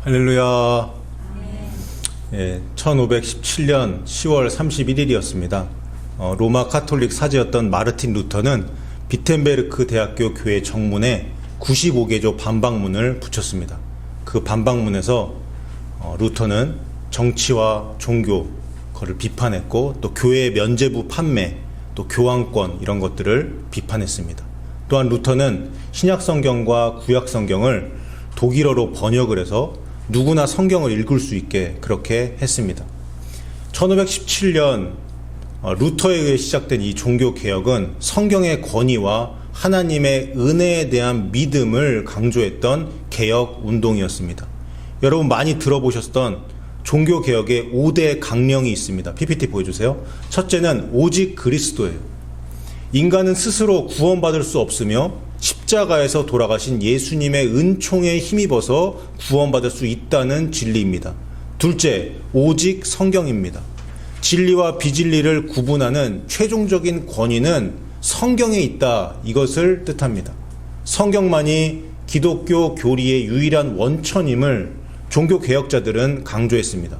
할렐루야. 1517년 10월 31일이었습니다. 로마 카톨릭 사제였던 마르틴 루터는 비텐베르크 대학교 교회 정문에 95개조 반박문을 붙였습니다. 그 반박문에서 루터는 정치와 종교 그를 비판했고, 또 교회의 면죄부 판매, 또 교황권 이런 것들을 비판했습니다. 또한 루터는 신약성경과 구약성경을 독일어로 번역을 해서 누구나 성경을 읽을 수 있게 그렇게 했습니다. 1517년 루터에 의해 시작된 이 종교개혁은 성경의 권위와 하나님의 은혜에 대한 믿음을 강조했던 개혁운동이었습니다. 여러분 많이 들어보셨던 종교개혁의 5대 강령이 있습니다. PPT 보여주세요. 첫째는 오직 그리스도예요. 인간은 스스로 구원받을 수 없으며 십자가에서 돌아가신 예수님의 은총에 힘입어서 구원받을 수 있다는 진리입니다. 둘째, 오직 성경입니다. 진리와 비진리를 구분하는 최종적인 권위는 성경에 있다, 이것을 뜻합니다. 성경만이 기독교 교리의 유일한 원천임을 종교개혁자들은 강조했습니다.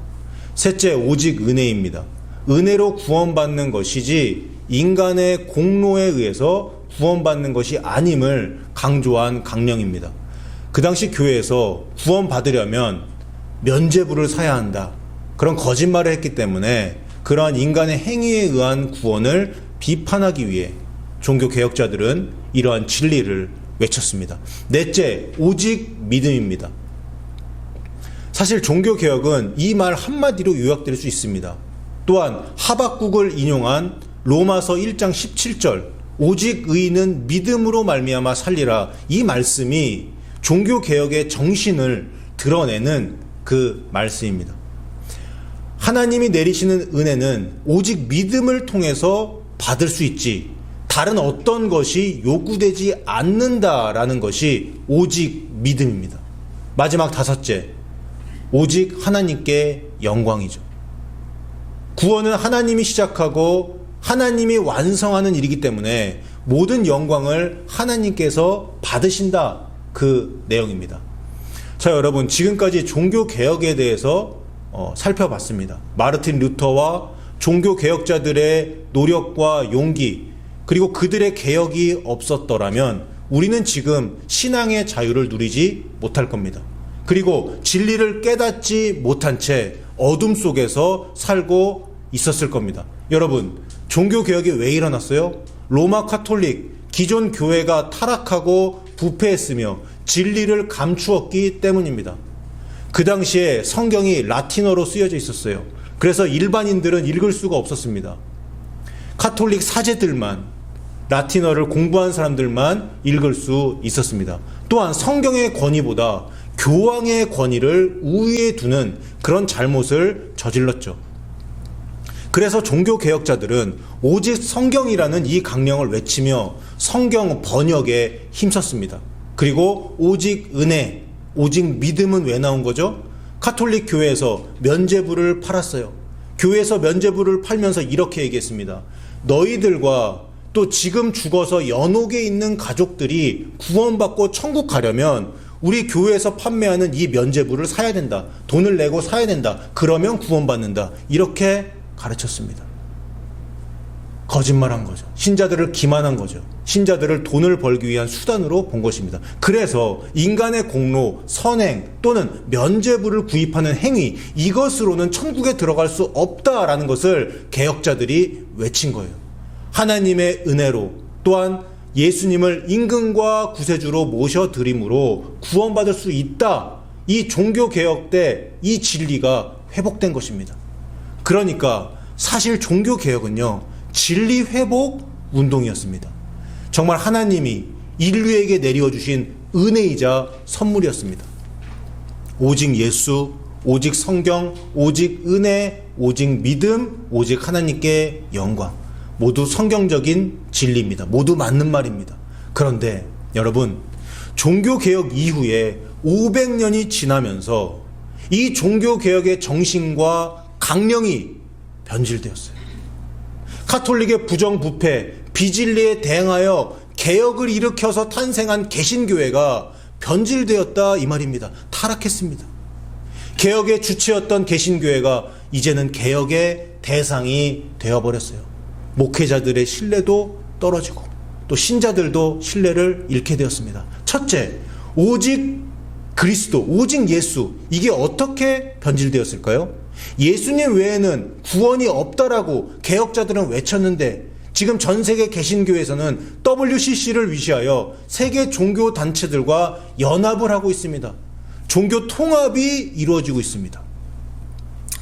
셋째, 오직 은혜입니다. 은혜로 구원받는 것이지 인간의 공로에 의해서 구원받는 것이 아님을 강조한 강령입니다. 그 당시 교회에서 구원받으려면 면죄부를 사야 한다, 그런 거짓말을 했기 때문에 그러한 인간의 행위에 의한 구원을 비판하기 위해 종교개혁자들은 이러한 진리를 외쳤습니다. 넷째, 오직 믿음입니다. 사실 종교개혁은 이 말 한마디로 요약될 수 있습니다. 또한 하박국을 인용한 로마서 1장 17절 오직 의인은 믿음으로 말미암아 살리라, 이 말씀이 종교개혁의 정신을 드러내는 그 말씀입니다. 하나님이 내리시는 은혜는 오직 믿음을 통해서 받을 수 있지 다른 어떤 것이 요구되지 않는다라는 것이 오직 믿음입니다. 마지막 다섯째, 오직 하나님께 영광이죠. 구원은 하나님이 시작하고 하나님이 완성하는 일이기 때문에 모든 영광을 하나님께서 받으신다, 그 내용입니다. 자, 여러분 지금까지 종교개혁에 대해서 살펴봤습니다. 마르틴 루터와 종교개혁자들의 노력과 용기, 그리고 그들의 개혁이 없었더라면 우리는 지금 신앙의 자유를 누리지 못할 겁니다. 그리고 진리를 깨닫지 못한 채 어둠 속에서 살고 있었을 겁니다. 여러분, 종교개혁이 왜 일어났어요? 로마 카톨릭 기존 교회가 타락하고 부패했으며 진리를 감추었기 때문입니다. 그 당시에 성경이 라틴어로 쓰여져 있었어요. 그래서 일반인들은 읽을 수가 없었습니다. 카톨릭 사제들만, 라틴어를 공부한 사람들만 읽을 수 있었습니다. 또한 성경의 권위보다 교황의 권위를 우위에 두는 그런 잘못을 저질렀죠. 그래서 종교개혁자들은 오직 성경이라는 이 강령을 외치며 성경 번역에 힘썼습니다. 그리고 오직 은혜, 오직 믿음은 왜 나온 거죠? 카톨릭 교회에서 면죄부를 팔았어요. 교회에서 면죄부를 팔면서 이렇게 얘기했습니다. 너희들과 또 지금 죽어서 연옥에 있는 가족들이 구원받고 천국 가려면 우리 교회에서 판매하는 이 면죄부를 사야 된다. 돈을 내고 사야 된다. 그러면 구원받는다. 이렇게 가르쳤습니다. 거짓말한 거죠. 신자들을 기만한 거죠. 신자들을 돈을 벌기 위한 수단으로 본 것입니다. 그래서 인간의 공로, 선행 또는 면죄부를 구입하는 행위, 이것으로는 천국에 들어갈 수 없다라는 것을 개혁자들이 외친 거예요. 하나님의 은혜로, 또한 예수님을 임금과 구세주로 모셔드림으로 구원받을 수 있다. 이 종교개혁 때 이 진리가 회복된 것입니다. 그러니까 사실 종교개혁은요, 진리회복 운동이었습니다. 정말 하나님이 인류에게 내려주신 은혜이자 선물이었습니다. 오직 예수, 오직 성경, 오직 은혜, 오직 믿음, 오직 하나님께 영광, 모두 성경적인 진리입니다. 모두 맞는 말입니다. 그런데 여러분, 종교개혁 이후에 500년이 지나면서 이 종교개혁의 정신과 강령이 변질되었어요. 카톨릭의 부정부패, 비진리에 대응하여 개혁을 일으켜서 탄생한 개신교회가 변질되었다, 이 말입니다. 타락했습니다. 개혁의 주체였던 개신교회가 이제는 개혁의 대상이 되어버렸어요. 목회자들의 신뢰도 떨어지고 또 신자들도 신뢰를 잃게 되었습니다. 첫째, 오직 그리스도, 오직 예수, 이게 어떻게 변질되었을까요? 예수님 외에는 구원이 없다라고 개혁자들은 외쳤는데 지금 전 세계 개신교에서는 WCC를 위시하여 세계 종교 단체들과 연합을 하고 있습니다. 종교 통합이 이루어지고 있습니다.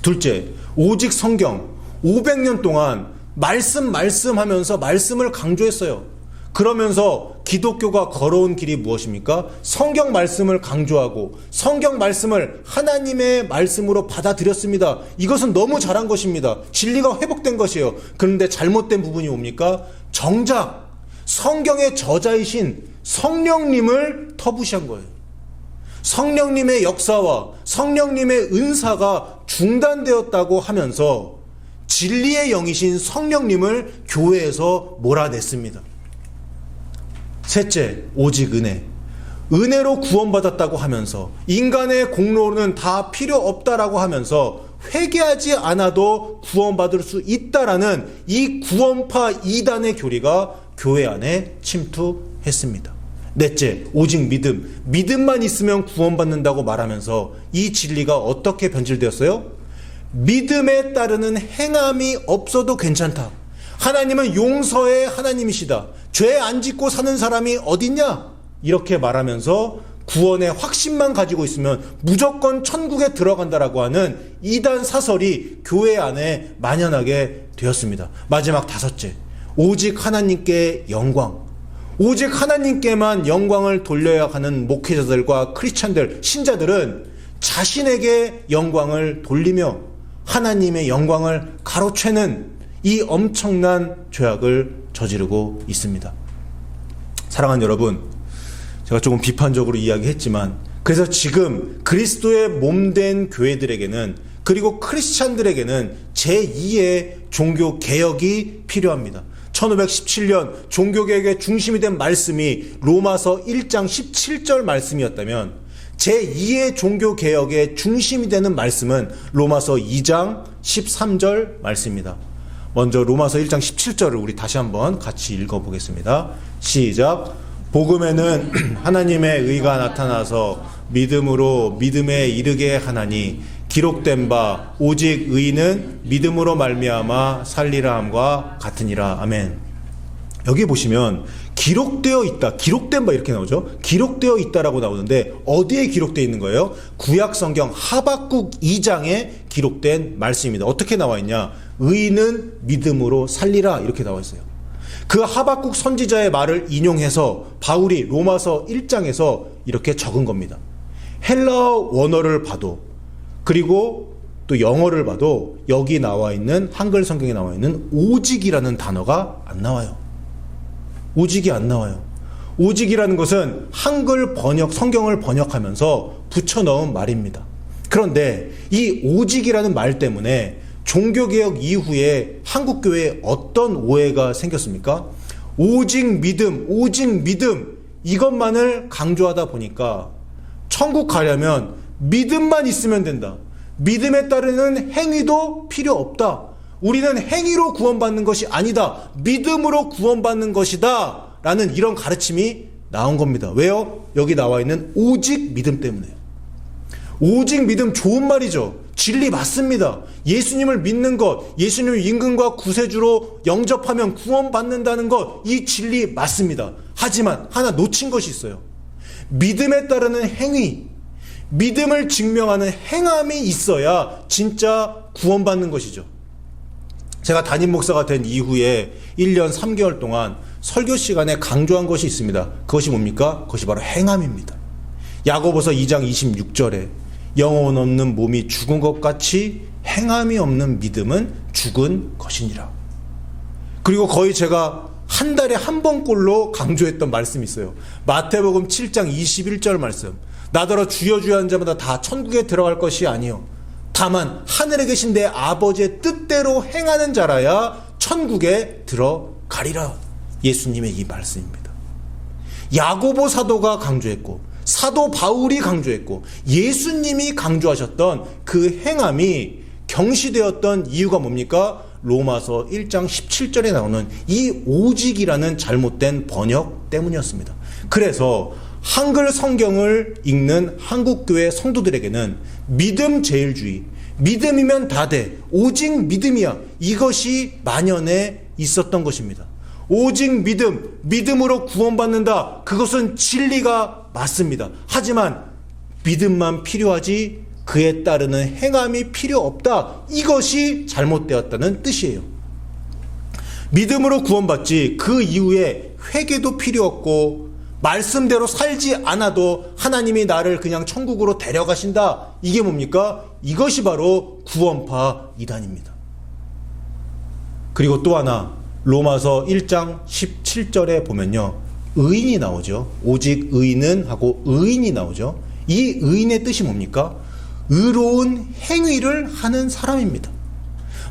둘째, 오직 성경. 500년 동안 말씀하면서 말씀을 강조했어요. 그러면서 기독교가 걸어온 길이 무엇입니까? 성경 말씀을 강조하고 성경 말씀을 하나님의 말씀으로 받아들였습니다. 이것은 너무 잘한 것입니다. 진리가 회복된 것이에요. 그런데 잘못된 부분이 뭡니까? 정작 성경의 저자이신 성령님을 터부시한 거예요. 성령님의 역사와 성령님의 은사가 중단되었다고 하면서 진리의 영이신 성령님을 교회에서 몰아냈습니다. 셋째, 오직 은혜. 은혜로 구원받았다고 하면서 인간의 공로는 다 필요 없다라고 하면서 회개하지 않아도 구원받을 수 있다라는 이 구원파 이단의 교리가 교회 안에 침투했습니다. 넷째, 오직 믿음. 믿음만 있으면 구원받는다고 말하면서 이 진리가 어떻게 변질되었어요? 믿음에 따르는 행함이 없어도 괜찮다. 하나님은 용서의 하나님이시다. 죄 안 짓고 사는 사람이 어딨냐? 이렇게 말하면서 구원의 확신만 가지고 있으면 무조건 천국에 들어간다라고 하는 이단 사설이 교회 안에 만연하게 되었습니다. 마지막 다섯째, 오직 하나님께 영광. 오직 하나님께만 영광을 돌려야 하는 목회자들과 크리스찬들, 신자들은 자신에게 영광을 돌리며 하나님의 영광을 가로채는 이 엄청난 죄악을 저지르고 있습니다. 사랑하는 여러분, 제가 조금 비판적으로 이야기했지만 그래서 지금 그리스도의 몸된 교회들에게는 그리고 크리스찬들에게는 제2의 종교개혁이 필요합니다. 1517년 종교개혁의 중심이 된 말씀이 로마서 1장 17절 말씀이었다면 제2의 종교개혁의 중심이 되는 말씀은 로마서 2장 13절 말씀입니다. 먼저 로마서 1장 17절을 우리 다시 한번 같이 읽어보겠습니다. 시작. 복음에는 하나님의 의가 나타나서 믿음으로 믿음에 이르게 하나니 기록된 바 오직 의인은 믿음으로 말미암아 살리라 함과 같으니라. 아멘. 여기 보시면 기록되어 있다, 기록된 바 이렇게 나오죠. 기록되어 있다라고 나오는데 어디에 기록되어 있는 거예요? 구약 성경 하박국 2장에 기록된 말씀입니다. 어떻게 나와 있냐? 의인은 믿음으로 살리라 이렇게 나와 있어요. 그 하박국 선지자의 말을 인용해서 바울이 로마서 1장에서 이렇게 적은 겁니다. 헬라어 원어를 봐도 그리고 또 영어를 봐도 여기 나와 있는 한글 성경에 나와 있는 오직이라는 단어가 안 나와요. 오직이 안 나와요. 오직이라는 것은 한글 번역, 성경을 번역하면서 붙여넣은 말입니다. 그런데 이 오직이라는 말 때문에 종교개혁 이후에 한국교회에 어떤 오해가 생겼습니까? 오직 믿음, 이것만을 강조하다 보니까 천국 가려면 믿음만 있으면 된다. 믿음에 따르는 행위도 필요 없다. 우리는 행위로 구원받는 것이 아니다. 믿음으로 구원받는 것이다. 라는 이런 가르침이 나온 겁니다. 왜요? 여기 나와 있는 오직 믿음 때문에요. 오직 믿음 좋은 말이죠. 진리 맞습니다. 예수님을 믿는 것, 예수님을 임금과 구세주로 영접하면 구원받는다는 것, 이 진리 맞습니다. 하지만 하나 놓친 것이 있어요. 믿음에 따르는 행위, 믿음을 증명하는 행함이 있어야 진짜 구원받는 것이죠. 제가 담임 목사가 된 이후에 1년 3개월 동안 설교 시간에 강조한 것이 있습니다. 그것이 뭡니까? 그것이 바로 행함입니다. 야고보서 2장 26절에 영혼 없는 몸이 죽은 것 같이 행함이 없는 믿음은 죽은 것이니라. 그리고 거의 제가 한 달에 한 번꼴로 강조했던 말씀이 있어요. 마태복음 7장 21절 말씀. 나더러 주여 주여 한 자마다 다 천국에 들어갈 것이 아니요 다만 하늘에 계신 내 아버지의 뜻대로 행하는 자라야 천국에 들어가리라. 예수님의 이 말씀입니다. 야고보 사도가 강조했고 사도 바울이 강조했고 예수님이 강조하셨던 그 행함이 경시되었던 이유가 뭡니까? 로마서 1장 17절에 나오는 이 오직이라는 잘못된 번역 때문이었습니다. 그래서 한글 성경을 읽는 한국교회 성도들에게는 믿음 제일주의, 믿음이면 다 돼, 오직 믿음이야, 이것이 만연해 있었던 것입니다. 오직 믿음, 믿음으로 구원받는다, 그것은 진리가 맞습니다. 하지만 믿음만 필요하지 그에 따르는 행함이 필요 없다, 이것이 잘못되었다는 뜻이에요. 믿음으로 구원받지 그 이후에 회개도 필요 없고 말씀대로 살지 않아도 하나님이 나를 그냥 천국으로 데려가신다, 이게 뭡니까? 이것이 바로 구원파 이단입니다. 그리고 또 하나, 로마서 1장 17절에 보면요, 의인이 나오죠. 오직 의인은 하고 의인이 나오죠. 이 의인의 뜻이 뭡니까? 의로운 행위를 하는 사람입니다.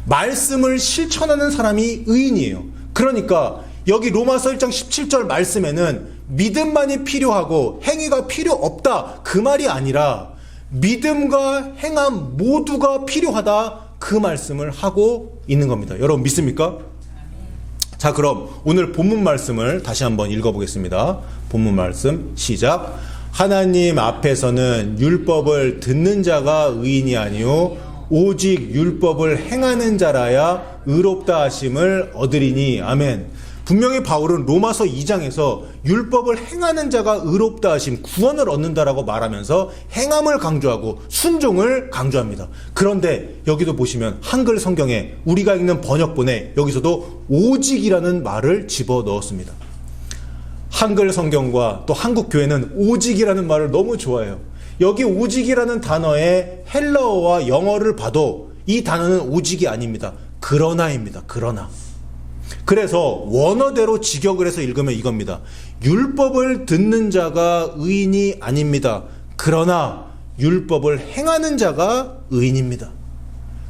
말씀을 실천하는 사람이 의인이에요. 그러니까 여기 로마서 1장 17절 말씀에는 믿음만이 필요하고 행위가 필요 없다, 그 말이 아니라 믿음과 행함 모두가 필요하다, 그 말씀을 하고 있는 겁니다. 여러분 믿습니까? 자, 그럼 오늘 본문 말씀을 다시 한번 읽어보겠습니다. 본문 말씀 시작. 하나님 앞에서는 율법을 듣는 자가 의인이 아니요 오직 율법을 행하는 자라야 의롭다 하심을 얻으리니. 아멘. 분명히 바울은 로마서 2장에서 율법을 행하는 자가 의롭다 하심, 구원을 얻는다라고 말하면서 행함을 강조하고 순종을 강조합니다. 그런데 여기도 보시면 한글 성경에 우리가 읽는 번역본에 여기서도 오직이라는 말을 집어넣었습니다. 한글 성경과 또 한국 교회는 오직이라는 말을 너무 좋아해요. 여기 오직이라는 단어의 헬라어와 영어를 봐도 이 단어는 오직이 아닙니다. 그러나입니다. 그러나. 그래서 원어대로 직역을 해서 읽으면 이겁니다. 율법을 듣는 자가 의인이 아닙니다. 그러나 율법을 행하는 자가 의인입니다.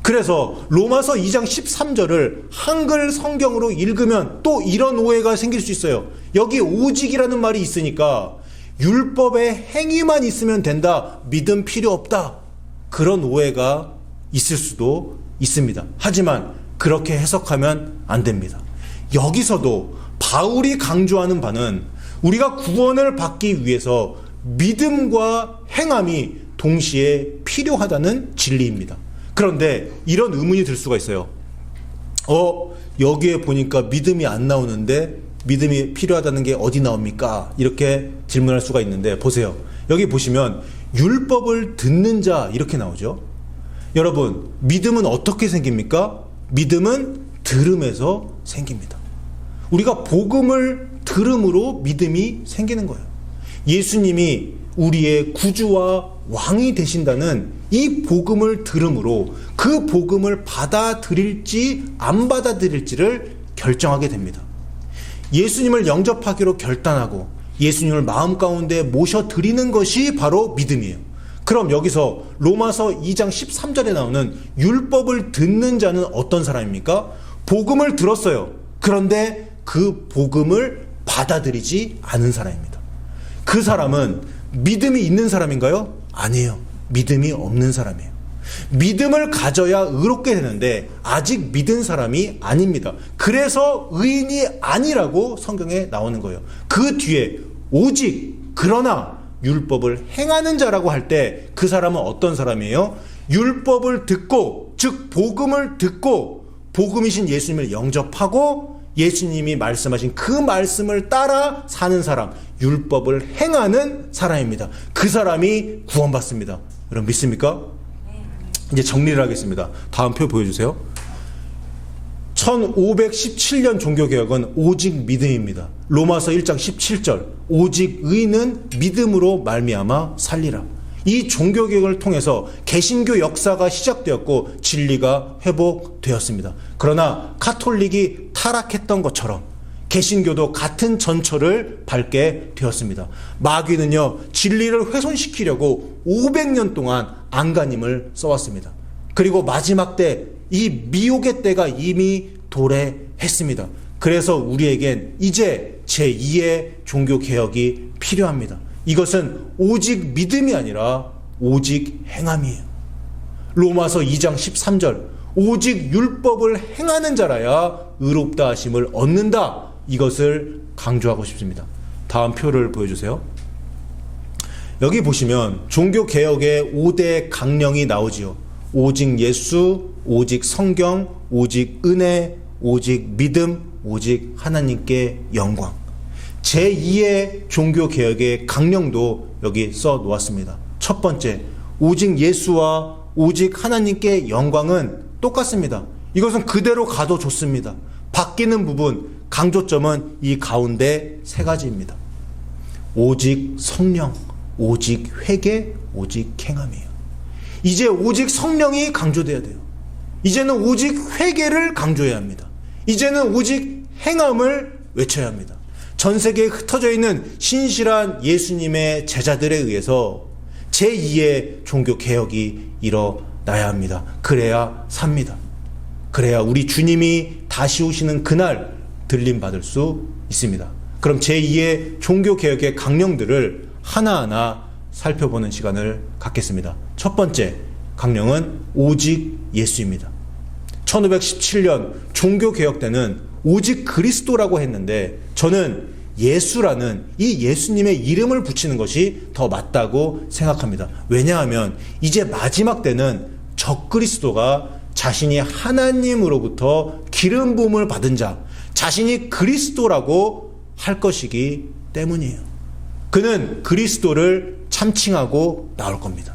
그래서 로마서 2장 13절을 한글 성경으로 읽으면 또 이런 오해가 생길 수 있어요. 여기 오직이라는 말이 있으니까 율법의 행위만 있으면 된다, 믿음 필요 없다, 그런 오해가 있을 수도 있습니다. 하지만 그렇게 해석하면 안 됩니다. 여기서도 바울이 강조하는 바는 우리가 구원을 받기 위해서 믿음과 행함이 동시에 필요하다는 진리입니다. 그런데 이런 의문이 들 수가 있어요. 여기에 보니까 믿음이 안 나오는데 믿음이 필요하다는 게 어디 나옵니까? 이렇게 질문할 수가 있는데, 보세요. 여기 보시면 율법을 듣는 자 이렇게 나오죠. 여러분, 믿음은 어떻게 생깁니까? 믿음은 들음에서 생깁니다. 우리가 복음을 들음으로 믿음이 생기는 거예요. 예수님이 우리의 구주와 왕이 되신다는 이 복음을 들음으로 그 복음을 받아들일지 안 받아들일지를 결정하게 됩니다. 예수님을 영접하기로 결단하고 예수님을 마음 가운데 모셔드리는 것이 바로 믿음이에요. 그럼 여기서 로마서 2장 13절에 나오는 율법을 듣는 자는 어떤 사람입니까? 복음을 들었어요. 그런데 그 복음을 받아들이지 않은 사람입니다. 그 사람은 믿음이 있는 사람인가요? 아니에요. 믿음이 없는 사람이에요. 믿음을 가져야 의롭게 되는데 아직 믿은 사람이 아닙니다. 그래서 의인이 아니라고 성경에 나오는 거예요. 그 뒤에 오직 그러나 율법을 행하는 자라고 할 때 그 사람은 어떤 사람이에요? 율법을 듣고, 즉 복음을 듣고 복음이신 예수님을 영접하고 예수님이 말씀하신 그 말씀을 따라 사는 사람, 율법을 행하는 사람입니다. 그 사람이 구원받습니다. 여러분 믿습니까? 이제 정리를 하겠습니다. 다음 표 보여주세요. 1517년 종교개혁은 오직 믿음입니다. 로마서 1장 17절, 오직 의인은 믿음으로 말미암아 살리라. 이 종교개혁을 통해서 개신교 역사가 시작되었고 진리가 회복되었습니다. 그러나 카톨릭이 타락했던 것처럼 개신교도 같은 전철을 밟게 되었습니다. 마귀는요, 진리를 훼손시키려고 500년 동안 안간힘을 써왔습니다. 그리고 마지막 때 이 미혹의 때가 이미 도래했습니다. 그래서 우리에겐 이제 제2의 종교개혁이 필요합니다. 이것은 오직 믿음이 아니라 오직 행함이에요. 로마서 2장 13절 오직 율법을 행하는 자라야 의롭다 하심을 얻는다. 이것을 강조하고 싶습니다. 다음 표를 보여주세요. 여기 보시면 종교개혁의 5대 강령이 나오지요. 오직 예수, 오직 성경, 오직 은혜, 오직 믿음, 오직 하나님께 영광. 제2의 종교개혁의 강령도 여기 써 놓았습니다. 첫 번째, 오직 예수와 오직 하나님께 영광은 똑같습니다. 이것은 그대로 가도 좋습니다. 바뀌는 부분, 강조점은 이 가운데 세 가지입니다. 오직 성령, 오직 회개, 오직 행함이에요. 이제 오직 성령이 강조돼야 돼요. 이제는 오직 회개를 강조해야 합니다. 이제는 오직 행함을 외쳐야 합니다. 전 세계에 흩어져 있는 신실한 예수님의 제자들에 의해서 제2의 종교개혁이 일어나야 합니다. 그래야 삽니다. 그래야 우리 주님이 다시 오시는 그날 들림받을 수 있습니다. 그럼 제2의 종교개혁의 강령들을 하나하나 살펴보는 시간을 갖겠습니다. 첫 번째 강령은 오직 예수입니다. 1517년 종교개혁 때는 오직 그리스도라고 했는데 저는 예수라는 이 예수님의 이름을 붙이는 것이 더 맞다고 생각합니다. 왜냐하면 이제 마지막 때는 적그리스도가 자신이 하나님으로부터 기름 부음을 받은 자, 자신이 그리스도라고 할 것이기 때문이에요. 그는 그리스도를 참칭하고 나올 겁니다.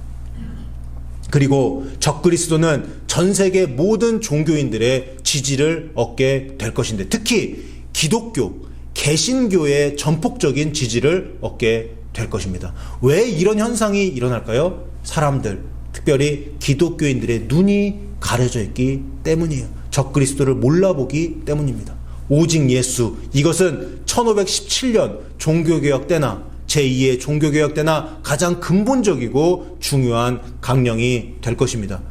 그리고 적그리스도는 전 세계 모든 종교인들의 지지를 얻게 될 것인데 특히 기독교, 개신교의 전폭적인 지지를 얻게 될 것입니다. 왜 이런 현상이 일어날까요? 사람들, 특별히 기독교인들의 눈이 가려져 있기 때문이에요. 적그리스도를 몰라보기 때문입니다. 오직 예수, 이것은 1517년 종교개혁 때나 제2의 종교개혁 때나 가장 근본적이고 중요한 강령이 될 것입니다.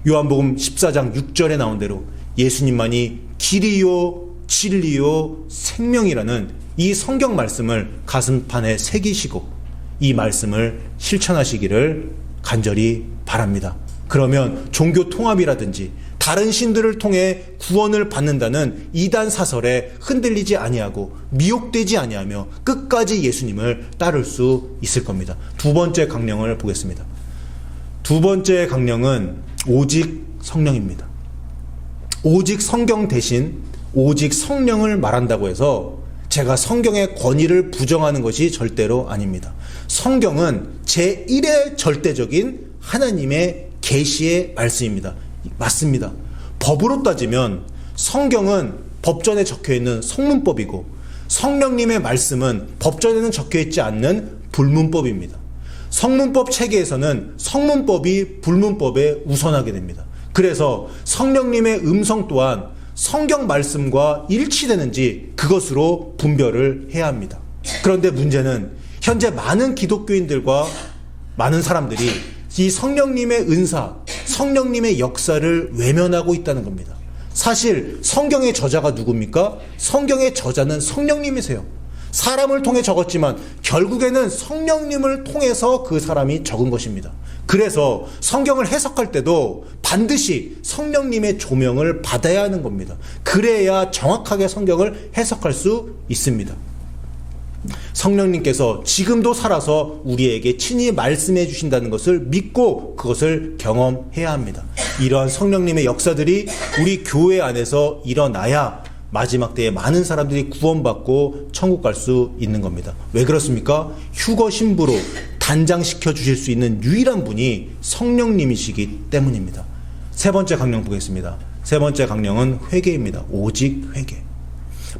요한복음 14장 6절에 나온 대로 예수님만이 길이요 진리요 생명이라는 이 성경 말씀을 가슴판에 새기시고 이 말씀을 실천하시기를 간절히 바랍니다. 그러면 종교 통합이라든지 다른 신들을 통해 구원을 받는다는 이단 사설에 흔들리지 아니하고 미혹되지 아니하며 끝까지 예수님을 따를 수 있을 겁니다. 두 번째 강령을 보겠습니다. 두 번째 강령은 오직 성령입니다. 오직 성경 대신 오직 성령을 말한다고 해서 제가 성경의 권위를 부정하는 것이 절대로 아닙니다. 성경은 제1의 절대적인 하나님의 계시의 말씀입니다. 맞습니다. 법으로 따지면 성경은 법전에 적혀있는 성문법이고 성령님의 말씀은 법전에는 적혀있지 않는 불문법입니다. 성문법 체계에서는 성문법이 불문법에 우선하게 됩니다. 그래서 성령님의 음성 또한 성경 말씀과 일치되는지 그것으로 분별을 해야 합니다. 그런데 문제는 현재 많은 기독교인들과 많은 사람들이 이 성령님의 은사, 성령님의 역사를 외면하고 있다는 겁니다. 사실 성경의 저자가 누굽니까? 성경의 저자는 성령님이세요. 사람을 통해 적었지만 결국에는 성령님을 통해서 그 사람이 적은 것입니다. 그래서 성경을 해석할 때도 반드시 성령님의 조명을 받아야 하는 겁니다. 그래야 정확하게 성경을 해석할 수 있습니다. 성령님께서 지금도 살아서 우리에게 친히 말씀해 주신다는 것을 믿고 그것을 경험해야 합니다. 이러한 성령님의 역사들이 우리 교회 안에서 일어나야 마지막 때에 많은 사람들이 구원받고 천국 갈 수 있는 겁니다. 왜 그렇습니까? 휴거 신부로 단장시켜 주실 수 있는 유일한 분이 성령님이시기 때문입니다. 세 번째 강령 보겠습니다. 세 번째 강령은 회개입니다. 오직 회개.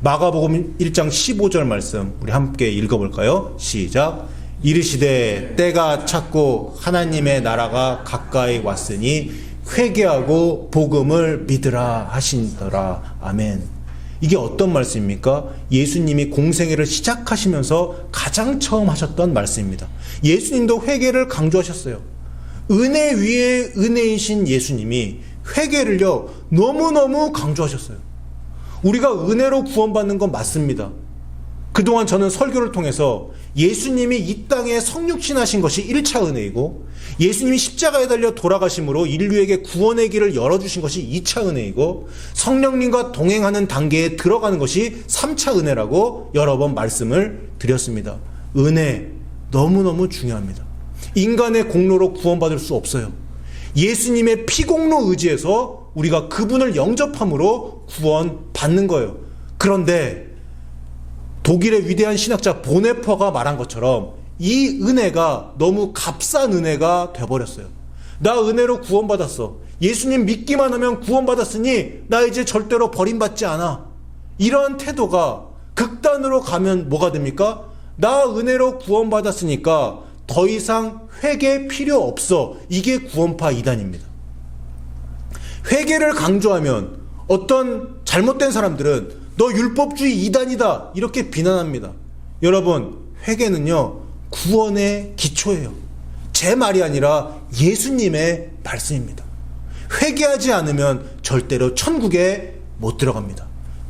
마가복음 1장 15절 말씀 우리 함께 읽어볼까요? 시작. 이르시되 때가 찼고 하나님의 나라가 가까이 왔으니 회개하고 복음을 믿으라 하시더라. 아멘. 이게 어떤 말씀입니까? 예수님이 공생애를 시작하시면서 가장 처음 하셨던 말씀입니다. 예수님도 회개를 강조하셨어요. 은혜 위에 은혜이신 예수님이 회개를요 너무너무 강조하셨어요. 우리가 은혜로 구원받는 건 맞습니다. 그동안 저는 설교를 통해서 예수님이 이 땅에 성육신하신 것이 1차 은혜이고, 예수님이 십자가에 달려 돌아가심으로 인류에게 구원의 길을 열어주신 것이 2차 은혜이고, 성령님과 동행하는 단계에 들어가는 것이 3차 은혜라고 여러 번 말씀을 드렸습니다. 은혜 너무너무 중요합니다. 인간의 공로로 구원받을 수 없어요. 예수님의 피공로 의지해서 우리가 그분을 영접함으로 구원받는 거예요. 그런데 독일의 위대한 신학자 보네퍼가 말한 것처럼 이 은혜가 너무 값싼 은혜가 돼버렸어요. 나 은혜로 구원받았어. 예수님 믿기만 하면 구원받았으니 나 이제 절대로 버림받지 않아. 이러한 태도가 극단으로 가면 뭐가 됩니까? 나 은혜로 구원받았으니까 더 이상 회개 필요 없어. 이게 구원파 이단입니다. 회개를 강조하면 어떤 잘못된 사람들은 너 율법주의 이단이다 이렇게 비난합니다. 여러분, 회개는요 구원의 기초예요. 제 말이 아니라 예수님의 말씀입니다. 회개하지 않으면 절대로 천국에 못 들어갑니다.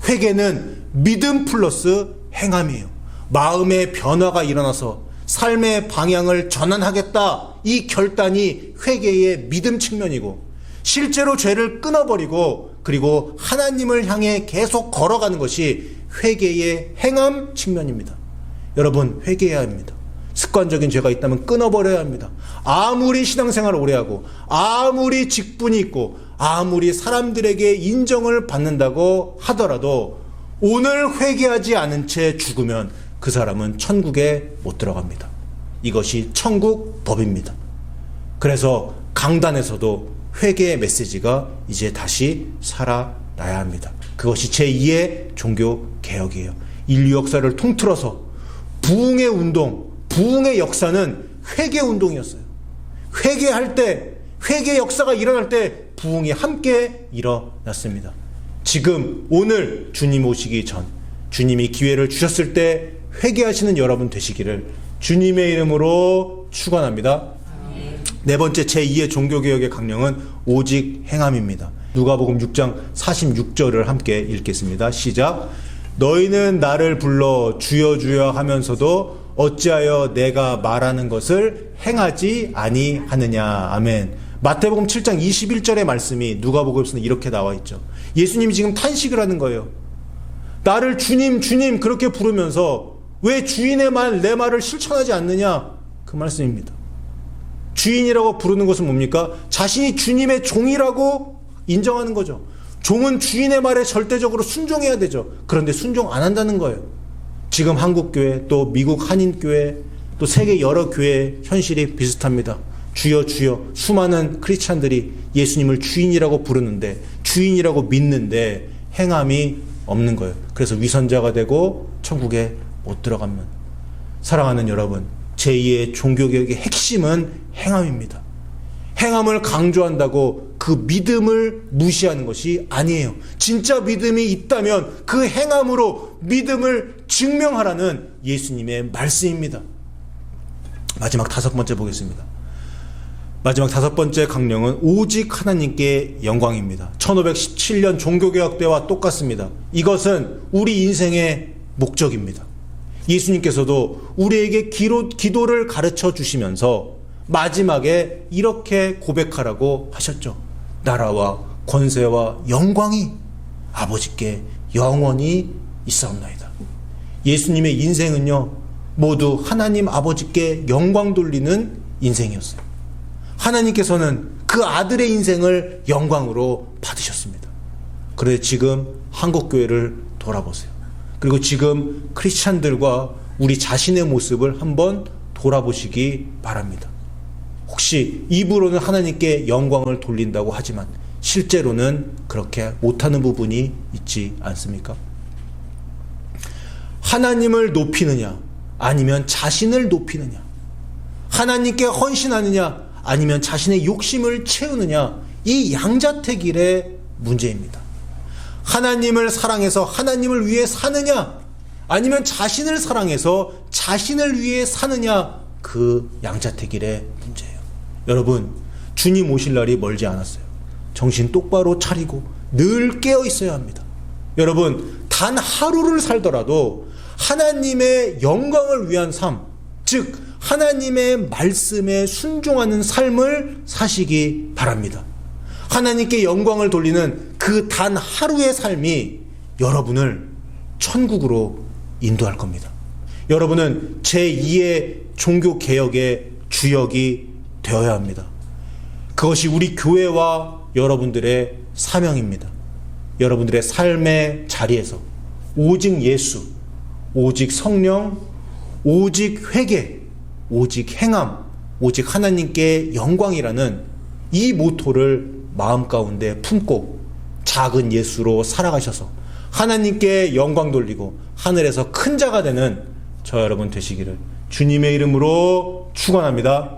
회개는 믿음 플러스 행함이에요. 마음의 변화가 일어나서 삶의 방향을 전환하겠다, 이 결단이 회개의 믿음 측면이고, 실제로 죄를 끊어버리고 그리고 하나님을 향해 계속 걸어가는 것이 회개의 행함 측면입니다. 여러분, 회개해야 합니다. 습관적인 죄가 있다면 끊어버려야 합니다. 아무리 신앙생활을 오래 하고 아무리 직분이 있고 아무리 사람들에게 인정을 받는다고 하더라도 오늘 회개하지 않은 채 죽으면 그 사람은 천국에 못 들어갑니다. 이것이 천국 법입니다. 그래서 강단에서도 회개의 메시지가 이제 다시 살아나야 합니다. 그것이 제2의 종교 개혁이에요. 인류 역사를 통틀어서 부흥의 운동, 부흥의 역사는 회개 운동이었어요. 회개할 때, 회개 역사가 일어날 때 부흥이 함께 일어났습니다. 지금 오늘 주님 오시기 전, 주님이 기회를 주셨을 때 회개하시는 여러분 되시기를 주님의 이름으로 축원합니다. 네 번째 제2의 종교개혁의 강령은 오직 행함입니다. 누가복음 6장 46절을 함께 읽겠습니다. 시작. 너희는 나를 불러 주여 주여 하면서도 어찌하여 내가 말하는 것을 행하지 아니하느냐. 아멘. 마태복음 7장 21절의 말씀이 누가복음에서는 이렇게 나와 있죠. 예수님이 지금 탄식을 하는 거예요. 나를 주님 주님 그렇게 부르면서 왜 주인의 말, 내 말을 실천하지 않느냐. 그 말씀입니다. 주인이라고 부르는 것은 뭡니까? 자신이 주님의 종이라고 인정하는 거죠. 종은 주인의 말에 절대적으로 순종해야 되죠. 그런데 순종 안 한다는 거예요. 지금 한국교회, 또 미국 한인교회, 또 세계 여러 교회의 현실이 비슷합니다. 주여 주여 수많은 크리스찬들이 예수님을 주인이라고 부르는데, 주인이라고 믿는데 행함이 없는 거예요. 그래서 위선자가 되고 천국에 못 들어가면. 사랑하는 여러분, 제2의 종교개혁의 핵심은 행함입니다. 행함을 강조한다고 그 믿음을 무시하는 것이 아니에요. 진짜 믿음이 있다면 그 행함으로 믿음을 증명하라는 예수님의 말씀입니다. 마지막 5번째 보겠습니다. 마지막 5번째 강령은 오직 하나님께 영광입니다. 1517년 종교개혁 때와 똑같습니다. 이것은 우리 인생의 목적입니다. 예수님께서도 우리에게 기도를 가르쳐 주시면서 마지막에 이렇게 고백하라고 하셨죠. 나라와 권세와 영광이 아버지께 영원히 있사옵나이다. 예수님의 인생은요, 모두 하나님 아버지께 영광 돌리는 인생이었어요. 하나님께서는 그 아들의 인생을 영광으로 받으셨습니다. 그런데 지금 한국교회를 돌아보세요. 그리고 지금 크리스찬들과 우리 자신의 모습을 한번 돌아보시기 바랍니다. 혹시 입으로는 하나님께 영광을 돌린다고 하지만 실제로는 그렇게 못하는 부분이 있지 않습니까? 하나님을 높이느냐 아니면 자신을 높이느냐, 하나님께 헌신하느냐 아니면 자신의 욕심을 채우느냐, 이 양자택일의 문제입니다. 하나님을 사랑해서 하나님을 위해 사느냐 아니면 자신을 사랑해서 자신을 위해 사느냐, 그 양자택일의 문제예요. 여러분, 주님 오실 날이 멀지 않았어요. 정신 똑바로 차리고 늘 깨어 있어야 합니다. 여러분, 단 하루를 살더라도 하나님의 영광을 위한 삶, 즉 하나님의 말씀에 순종하는 삶을 사시기 바랍니다. 하나님께 영광을 돌리는 그 단 하루의 삶이 여러분을 천국으로 인도할 겁니다. 여러분은 제2의 종교개혁의 주역이 되어야 합니다. 그것이 우리 교회와 여러분들의 사명입니다. 여러분들의 삶의 자리에서 오직 예수, 오직 성령, 오직 회개, 오직 행함, 오직 하나님께 영광이라는 이 모토를 마음 가운데 품고 작은 예수로 살아가셔서 하나님께 영광 돌리고 하늘에서 큰 자가 되는 저 여러분 되시기를 주님의 이름으로 축원합니다.